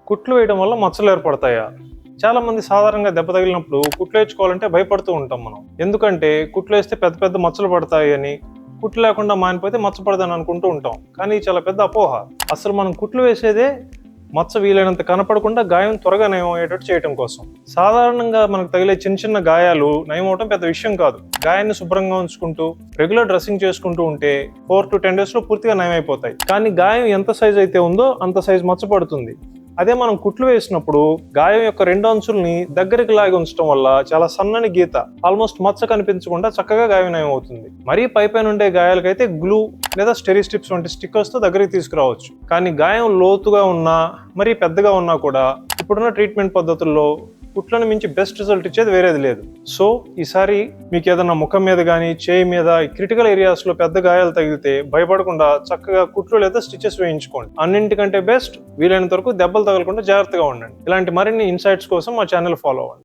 కుట్లు వేయడం వల్ల మచ్చలు ఏర్పడతాయా? చాలా మంది సాధారణంగా దెబ్బ తగిలినప్పుడు కుట్లు వేయించుకోవాలంటే భయపడుతూ ఉంటాం మనం. ఎందుకంటే కుట్లు వేస్తే పెద్ద పెద్ద మచ్చలు పడతాయి అని, కుట్లు లేకుండా మానిపోతే మచ్చ పడదని అనుకుంటూ ఉంటాం. కానీ ఇది చాలా పెద్ద అపోహ. అసలు మనం కుట్లు వేసేదే మచ్చ వీలైనంత కనపడకుండా గాయం త్వరగా నయం అయ్యేటట్టు చేయడం కోసం. సాధారణంగా మనకు తగిలే చిన్న చిన్న గాయాలు నయం అవడం పెద్ద విషయం కాదు. గాయాన్ని శుభ్రంగా ఉంచుకుంటూ రెగ్యులర్ డ్రెస్సింగ్ చేసుకుంటూ ఉంటే 4 to 10 days లో పూర్తిగా నయం అయిపోతాయి. కానీ గాయం ఎంత సైజ్ అయితే ఉందో అంత సైజ్ మచ్చ పడుతుంది. అదే మనం కుట్లు వేసినప్పుడు గాయం యొక్క 2 అంచుల్ని దగ్గరికి లాగి ఉంచడం వల్ల చాలా సన్నని గీత, ఆల్మోస్ట్ మచ్చ కనిపించకుండా చక్కగా గాయం నయం అవుతుంది. మరీ పైపైన ఉండే గాయాలకైతే గ్లూ లేదా స్టెరీ స్ట్రిప్స్ వంటి స్టిక్కర్స్ తో దగ్గరికి తీసుకురావచ్చు. కానీ గాయం లోతుగా ఉన్నా మరీ పెద్దగా ఉన్నా కూడా ఇప్పుడున్న ట్రీట్మెంట్ పద్ధతుల్లో కుట్లను మించి బెస్ట్ రిజల్ట్ ఇచ్చేది వేరేది లేదు. సో ఈసారి మీకు ఏదైనా ముఖం మీద కానీ చేయి మీద క్రిటికల్ ఏరియాస్ లో పెద్ద గాయాలు తగిలితే భయపడకుండా చక్కగా కుట్లు లేదా స్టిచెస్ వేయించుకోండి. అన్నింటికంటే బెస్ట్ వీలైనంత వరకు దెబ్బలు తగలకుండా జాగ్రత్తగా ఉండండి. ఇలాంటి మరిన్ని ఇన్సైట్స్ కోసం మా ఛానల్ ఫాలో అవ్వండి.